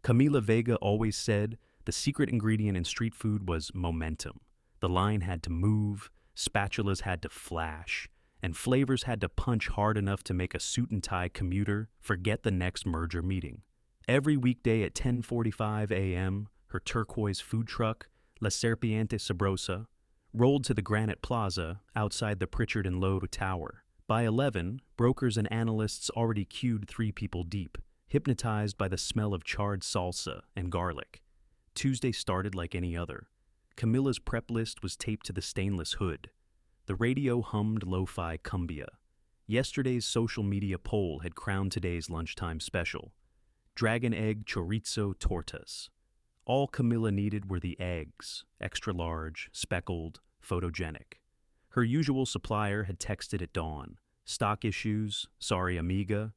Camila Vega always said the secret ingredient in street food was momentum. The line had to move, spatulas had to flash, and flavors had to punch hard enough to make a suit-and-tie commuter forget the next merger meeting. Every weekday at 10:45 a.m., her turquoise food truck, La Serpiente Sabrosa, rolled to the Granite Plaza outside the Pritchard and Lowe Tower. By 11, brokers and analysts already queued 3 people deep, hypnotized by the smell of charred salsa and garlic. Tuesday started like any other. Camilla's prep list was taped to the stainless hood. The radio hummed lo-fi cumbia. Yesterday's social media poll had crowned today's lunchtime special. Dragon egg chorizo tortas. All Camilla needed were the eggs, extra large, speckled, photogenic. Her usual supplier had texted at dawn. Stock issues, sorry amiga,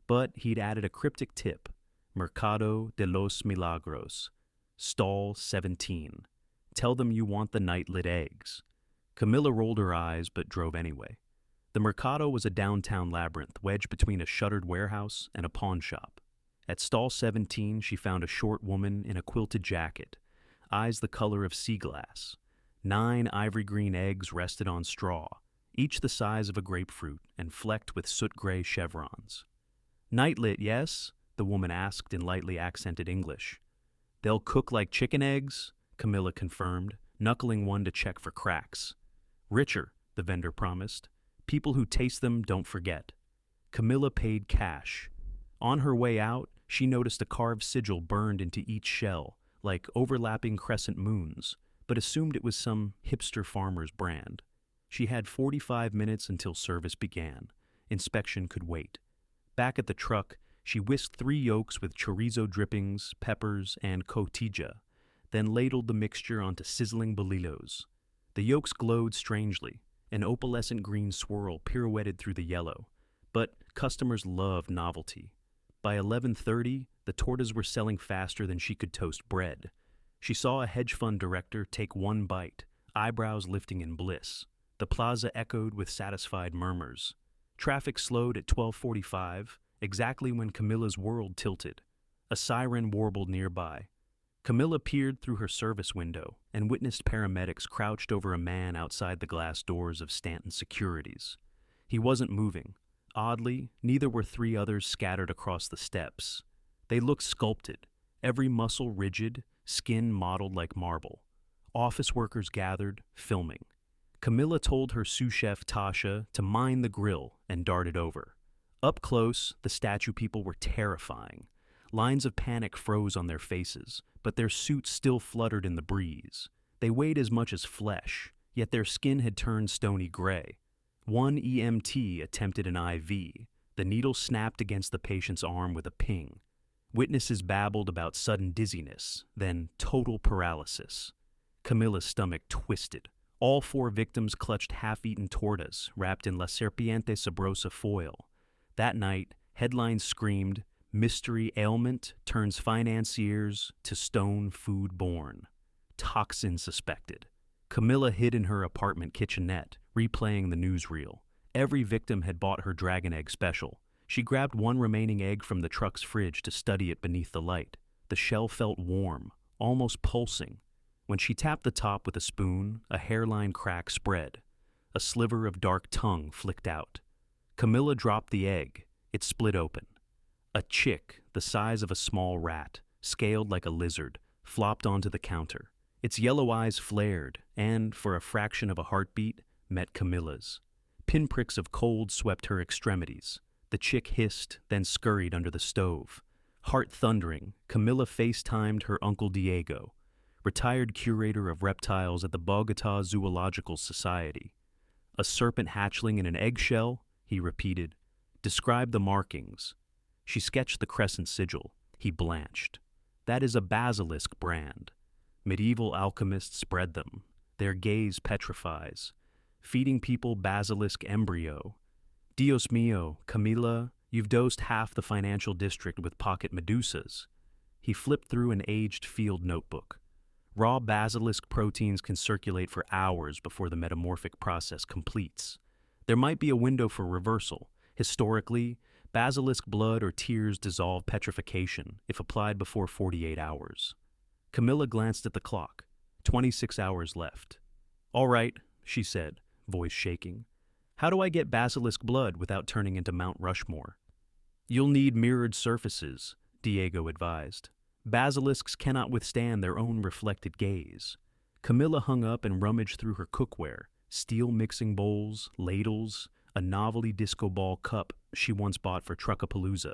but he'd added a cryptic tip. Mercado de los Milagros. Stall 17. Tell them you want the night-lit eggs. Camilla rolled her eyes but drove anyway. The Mercado was a downtown labyrinth wedged between a shuttered warehouse and a pawn shop. At stall 17, she found a short woman in a quilted jacket, eyes the color of sea glass. 9 ivory-green eggs rested on straw, each the size of a grapefruit and flecked with soot-gray chevrons. "Night-lit, yes?" the woman asked in lightly accented English. "They'll cook like chicken eggs?" Camilla confirmed, knuckling one to check for cracks. "Richer," the vendor promised. "People who taste them don't forget." Camilla paid cash. On her way out, she noticed a carved sigil burned into each shell, like overlapping crescent moons, but assumed it was some hipster farmer's brand. She had 45 minutes until service began. Inspection could wait. Back at the truck, she whisked 3 yolks with chorizo drippings, peppers, and cotija, then ladled the mixture onto sizzling bolillos. The yolks glowed strangely. An opalescent green swirl pirouetted through the yellow. But customers loved novelty. By 11:30, the tortas were selling faster than she could toast bread. She saw a hedge fund director take one bite, eyebrows lifting in bliss. The plaza echoed with satisfied murmurs. Traffic slowed at 12:45, exactly when Camilla's world tilted. A siren warbled nearby. Camilla peered through her service window and witnessed paramedics crouched over a man outside the glass doors of Stanton Securities. He wasn't moving. Oddly, neither were 3 others scattered across the steps. They looked sculpted, every muscle rigid, skin modeled like marble. Office workers gathered, filming. Camilla told her sous chef Tasha to mind the grill and darted over. Up close, the statue people were terrifying. Lines of panic froze on their faces, but their suits still fluttered in the breeze. They weighed as much as flesh, yet their skin had turned stony gray. One EMT attempted an IV. The needle snapped against the patient's arm with a ping. Witnesses babbled about sudden dizziness, then total paralysis. Camilla's stomach twisted. All 4 victims clutched half-eaten tortas wrapped in La Serpiente Sabrosa foil. That night, headlines screamed, "Mystery ailment turns financiers to stone food born. Toxin suspected." Camilla hid in her apartment kitchenette, replaying the newsreel. Every victim had bought her dragon egg special. She grabbed one remaining egg from the truck's fridge to study it beneath the light. The shell felt warm, almost pulsing. When she tapped the top with a spoon, a hairline crack spread. A sliver of dark tongue flicked out. Camilla dropped the egg. It split open. A chick, the size of a small rat, scaled like a lizard, flopped onto the counter. Its yellow eyes flared and, for a fraction of a heartbeat, met Camilla's. Pinpricks of cold swept her extremities. The chick hissed, then scurried under the stove. Heart thundering, Camilla FaceTimed her Uncle Diego, retired curator of reptiles at the Bogota Zoological Society. "A serpent hatchling in an eggshell," he repeated. "Describe the markings." She sketched the crescent sigil. He blanched. "That is a basilisk brand. Medieval alchemists bred them. Their gaze petrifies. Feeding people basilisk embryo. Dios mío, Camila, you've dosed half the financial district with pocket medusas." He flipped through an aged field notebook. Raw basilisk proteins can circulate for hours before the metamorphic process completes. There might be a window for reversal. Historically, Basilisk blood or tears dissolve petrification if applied before 48 hours. Camilla glanced at the clock. 26 hours left. All right, she said, voice shaking. How do I get basilisk blood without turning into Mount Rushmore? You'll need mirrored surfaces, Diego advised. Basilisks cannot withstand their own reflected gaze. Camilla hung up and rummaged through her cookware, steel mixing bowls, ladles, a novelty disco ball cup she once bought for Truckapalooza.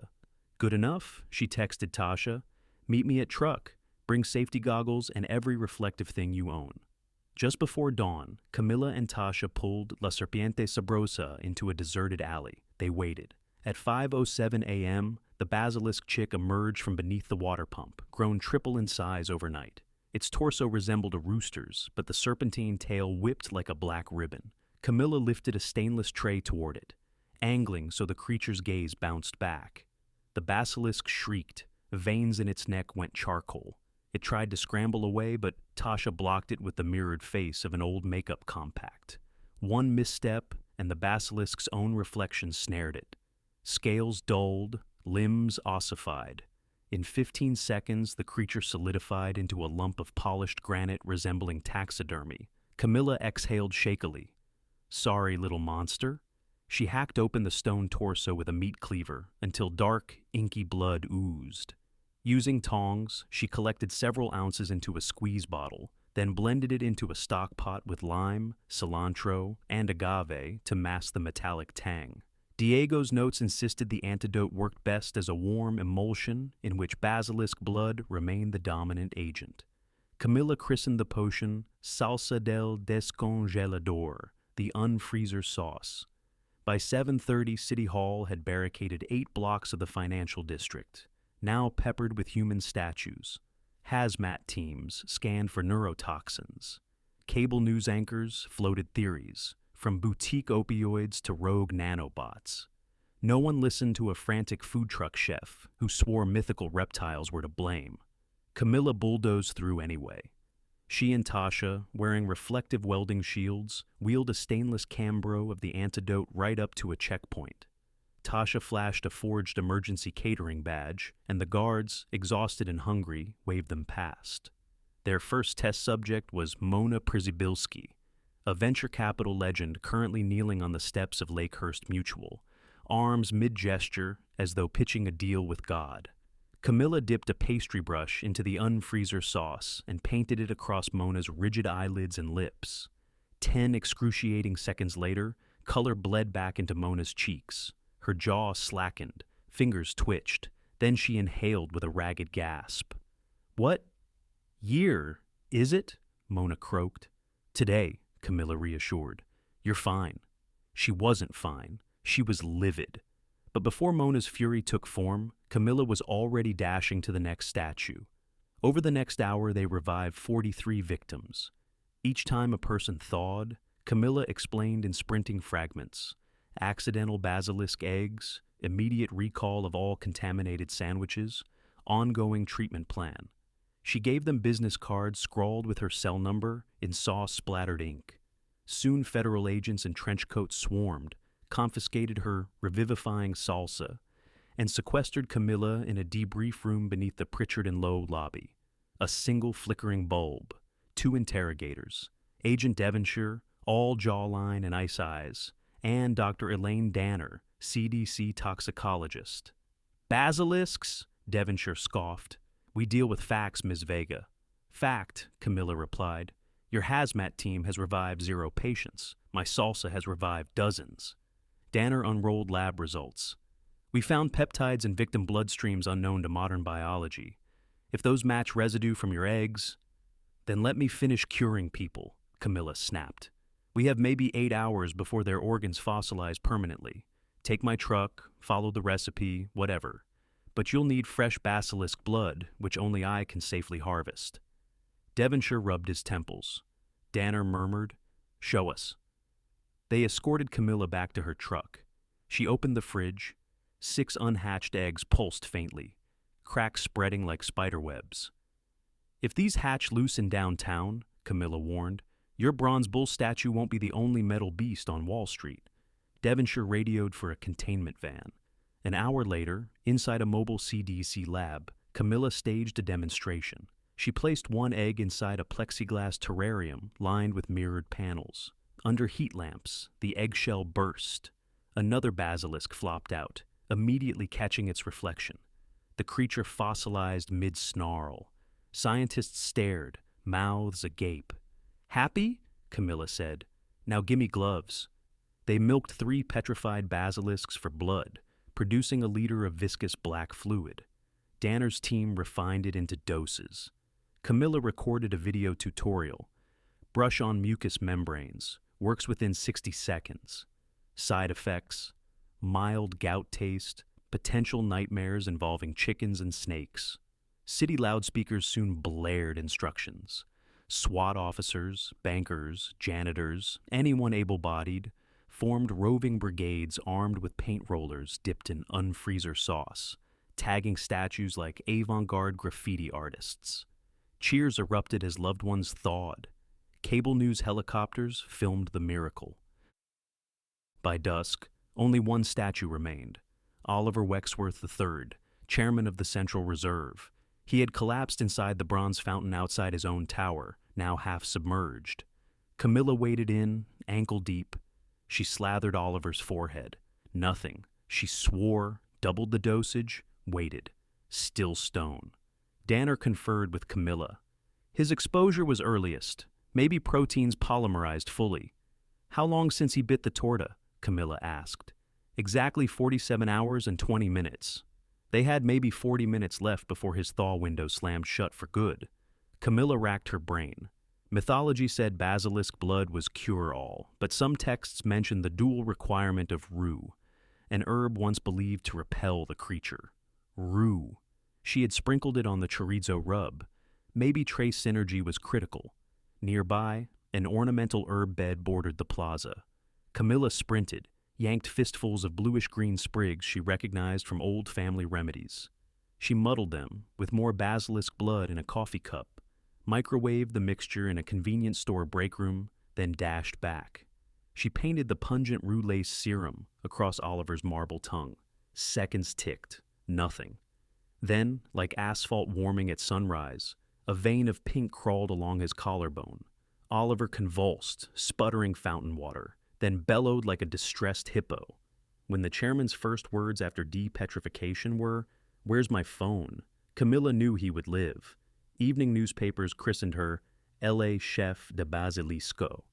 Good enough, she texted Tasha. Meet me at Truck. Bring safety goggles and every reflective thing you own. Just before dawn, Camilla and Tasha pulled La Serpiente Sabrosa into a deserted alley. They waited. At 5:07 a.m., the basilisk chick emerged from beneath the water pump, grown triple in size overnight. Its torso resembled a rooster's, but the serpentine tail whipped like a black ribbon. Camilla lifted a stainless tray toward it, angling so the creature's gaze bounced back. The basilisk shrieked. Veins in its neck went charcoal. It tried to scramble away, but Tasha blocked it with the mirrored face of an old makeup compact. One misstep, and the basilisk's own reflection snared it. Scales dulled, limbs ossified. In 15 seconds, the creature solidified into a lump of polished granite resembling taxidermy. Camilla exhaled shakily. Sorry, little monster. She hacked open the stone torso with a meat cleaver until dark, inky blood oozed. Using tongs, she collected several ounces into a squeeze bottle, then blended it into a stock pot with lime, cilantro, and agave to mask the metallic tang. Diego's notes insisted the antidote worked best as a warm emulsion in which basilisk blood remained the dominant agent. Camilla christened the potion Salsa del Descongelador, the unfreezer sauce. By 7:30, City Hall had barricaded 8 blocks of the financial district, now peppered with human statues. Hazmat teams scanned for neurotoxins. Cable news anchors floated theories, from boutique opioids to rogue nanobots. No one listened to a frantic food truck chef who swore mythical reptiles were to blame. Camilla bulldozed through anyway. She and Tasha, wearing reflective welding shields, wheeled a stainless Cambro of the antidote right up to a checkpoint. Tasha flashed a forged emergency catering badge, and the guards, exhausted and hungry, waved them past. Their first test subject was Mona Przybilski, a venture capital legend currently kneeling on the steps of Lakehurst Mutual, arms mid-gesture as though pitching a deal with God. Camilla dipped a pastry brush into the unfreezer sauce and painted it across Mona's rigid eyelids and lips. 10 excruciating seconds later, color bled back into Mona's cheeks. Her jaw slackened, fingers twitched, then she inhaled with a ragged gasp. "What year is it?" Mona croaked. "Today," Camilla reassured. "You're fine." She wasn't fine. She was livid. But before Mona's fury took form, Camilla was already dashing to the next statue. Over the next hour, they revived 43 victims. Each time a person thawed, Camilla explained in sprinting fragments. Accidental basilisk eggs, immediate recall of all contaminated sandwiches, ongoing treatment plan. She gave them business cards scrawled with her cell number in sauce-splattered ink. Soon federal agents in trench coats swarmed, confiscated her revivifying salsa, and sequestered Camilla in a debrief room beneath the Pritchard and Lowe lobby. A single flickering bulb, 2 interrogators, Agent Devonshire, all jawline and ice eyes, and Dr. Elaine Danner, CDC toxicologist. "Basilisks?" Devonshire scoffed. "We deal with facts, Ms. Vega." "Fact," Camilla replied. "Your hazmat team has revived 0 patients. My salsa has revived dozens." Danner unrolled lab results. "We found peptides in victim bloodstreams unknown to modern biology. If those match residue from your eggs..." "Then let me finish curing people," Camilla snapped. "We have maybe 8 hours before their organs fossilize permanently. Take my truck, follow the recipe, whatever. But you'll need fresh basilisk blood, which only I can safely harvest." Devonshire rubbed his temples. Danner murmured, "Show us." They escorted Camilla back to her truck. She opened the fridge. 6 unhatched eggs pulsed faintly, cracks spreading like spiderwebs. "If these hatch loose in downtown," Camilla warned, "your bronze bull statue won't be the only metal beast on Wall Street." Devonshire radioed for a containment van. An hour later, inside a mobile CDC lab, Camilla staged a demonstration. She placed one egg inside a plexiglass terrarium lined with mirrored panels. Under heat lamps, the eggshell burst. Another basilisk flopped out, immediately catching its reflection. The creature fossilized mid-snarl. Scientists stared, mouths agape. "Happy?" Camilla said. "Now gimme gloves." They milked 3 petrified basilisks for blood, producing a liter of viscous black fluid. Danner's team refined it into doses. Camilla recorded a video tutorial. Brush on mucous membranes. Works within 60 seconds. Side effects: mild gout taste, potential nightmares involving chickens and snakes. City loudspeakers soon blared instructions. SWAT officers, bankers, janitors, anyone able-bodied, formed roving brigades armed with paint rollers dipped in unfreezer sauce, tagging statues like avant-garde graffiti artists. Cheers erupted as loved ones thawed. Cable news helicopters filmed the miracle. By dusk, only one statue remained: Oliver Wexworth III, chairman of the Central Reserve. He had collapsed inside the bronze fountain outside his own tower, now half submerged. Camilla waded in, ankle deep. She slathered Oliver's forehead. Nothing. She swore, doubled the dosage, waited. Still stone. Danner conferred with Camilla. His exposure was earliest. Maybe proteins polymerized fully. "How long since he bit the torta?" Camilla asked. "Exactly 47 hours and 20 minutes. They had maybe 40 minutes left before his thaw window slammed shut for good." Camilla racked her brain. Mythology said basilisk blood was cure-all, but some texts mentioned the dual requirement of rue, an herb once believed to repel the creature. Rue. She had sprinkled it on the chorizo rub. Maybe trace synergy was critical. Nearby, an ornamental herb bed bordered the plaza. Camilla sprinted, yanked fistfuls of bluish-green sprigs she recognized from old family remedies. She muddled them, with more basilisk blood in a coffee cup, microwaved the mixture in a convenience store break room, then dashed back. She painted the pungent rue-lace serum across Oliver's marble tongue. Seconds ticked. Nothing. Then, like asphalt warming at sunrise, a vein of pink crawled along his collarbone. Oliver convulsed, sputtering fountain water, then bellowed like a distressed hippo. When the chairman's first words after depetrification were, "Where's my phone?" Camilla knew he would live. Evening newspapers christened her L.A. Chef de Basilisco.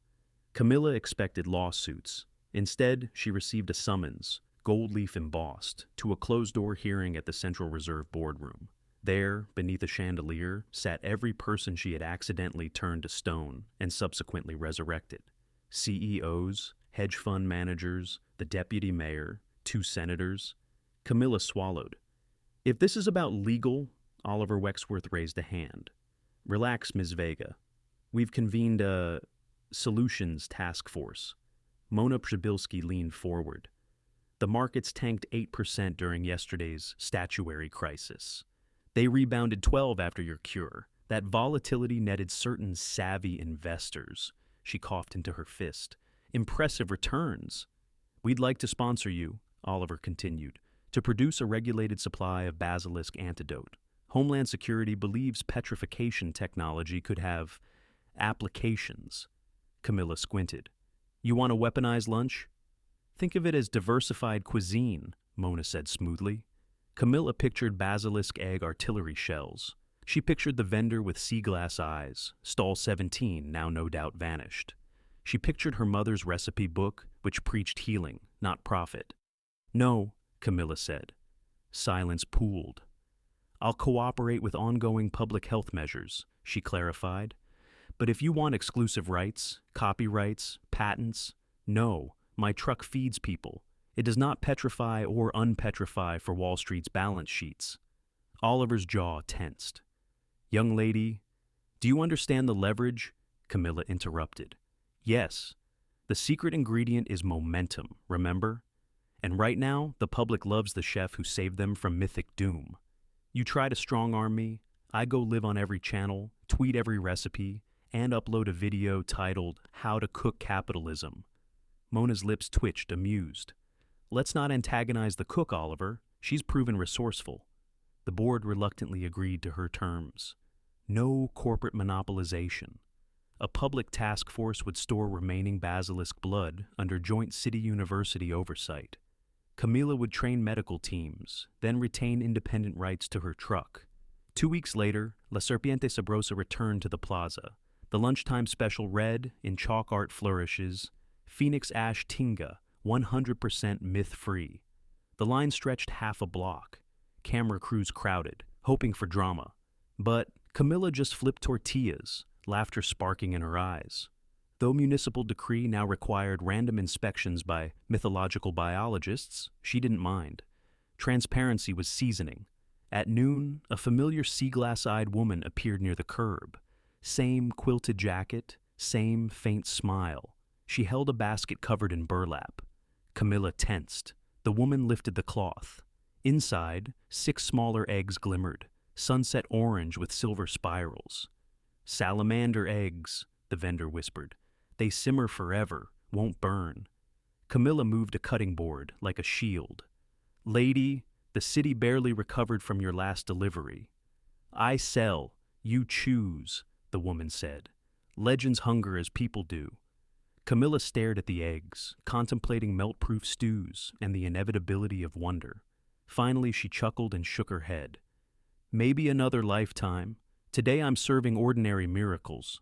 Camilla expected lawsuits. Instead, she received a summons, gold leaf embossed, to a closed-door hearing at the Central Reserve boardroom. There, beneath a chandelier, sat every person she had accidentally turned to stone and subsequently resurrected. CEOs, hedge fund managers, the deputy mayor, 2 senators. Camilla swallowed. "If this is about legal," Oliver Wexworth raised a hand. "Relax, Ms. Vega. We've convened a solutions task force." Mona Przybylski leaned forward. "The markets tanked 8% during yesterday's statuary crisis. They rebounded 12 after your cure. That volatility netted certain savvy investors." She coughed into her fist. "Impressive returns." "We'd like to sponsor you," Oliver continued, "to produce a regulated supply of basilisk antidote. Homeland Security believes petrification technology could have applications." Camilla squinted. "You want a weaponized lunch?" "Think of it as diversified cuisine," Mona said smoothly. Camilla pictured basilisk egg artillery shells. She pictured the vendor with sea glass eyes, stall 17, now no doubt vanished. She pictured her mother's recipe book, which preached healing, not profit. "No," Camilla said. Silence pooled. "I'll cooperate with ongoing public health measures," she clarified. "But if you want exclusive rights, copyrights, patents, no, my truck feeds people. It does not petrify or unpetrify for Wall Street's balance sheets." Oliver's jaw tensed. "Young lady, do you understand the leverage?" Camilla interrupted. "Yes. The secret ingredient is momentum, remember? And right now, the public loves the chef who saved them from mythic doom. You try to strong-arm me, I go live on every channel, tweet every recipe, and upload a video titled How to Cook Capitalism." Mona's lips twitched, amused. Let's not antagonize the cook, Oliver. She's proven resourceful. The board reluctantly agreed to her terms. No corporate monopolization. A public task force would store remaining basilisk blood under joint city-university oversight. Camila would train medical teams, then retain independent rights to her truck. 2 weeks later, La Serpiente Sabrosa returned to the plaza. The lunchtime special read, in chalk art flourishes, Phoenix Ash Tinga, 100% myth-free. The line stretched half a block. Camera crews crowded, hoping for drama. But Camilla just flipped tortillas, laughter sparking in her eyes. Though municipal decree now required random inspections by mythological biologists, she didn't mind. Transparency was seasoning. At noon, a familiar sea-glass-eyed woman appeared near the curb. Same quilted jacket, same faint smile. She held a basket covered in burlap. Camilla tensed. The woman lifted the cloth. Inside, 6 smaller eggs glimmered, sunset orange with silver spirals. "Salamander eggs," the vendor whispered. "They simmer forever, won't burn." Camilla moved a cutting board like a shield. "Lady, the city barely recovered from your last delivery." "I sell, you choose," the woman said. "Legends hunger as people do." Camilla stared at the eggs, contemplating melt-proof stews and the inevitability of wonder. Finally, she chuckled and shook her head. "Maybe another lifetime. Today I'm serving ordinary miracles."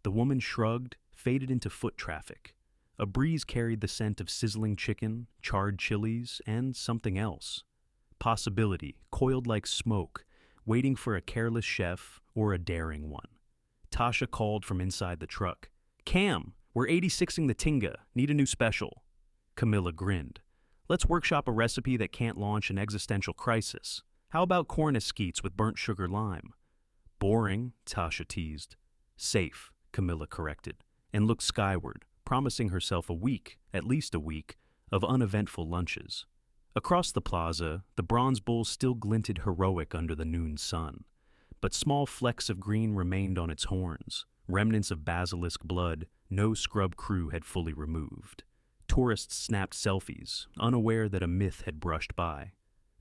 The woman shrugged, faded into foot traffic. A breeze carried the scent of sizzling chicken, charred chilies, and something else. Possibility, coiled like smoke, waiting for a careless chef or a daring one. Tasha called from inside the truck. "Cam, we're 86ing the Tinga. Need a new special." Camilla grinned. "Let's workshop a recipe that can't launch an existential crisis. How about corn eskeets with burnt sugar lime?" "Boring," Tasha teased. "Safe," Camilla corrected, and looked skyward, promising herself a week, at least a week, of uneventful lunches. Across the plaza, the bronze bull still glinted heroic under the noon sun. But small flecks of green remained on its horns, remnants of basilisk blood no scrub crew had fully removed. Tourists snapped selfies, unaware that a myth had brushed by.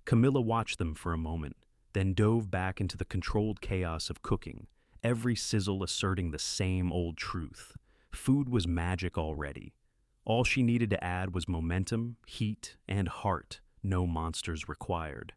Camilla watched them for a moment, then dove back into the controlled chaos of cooking, every sizzle asserting the same old truth. Food was magic already. All she needed to add was momentum, heat, and heart, no monsters required.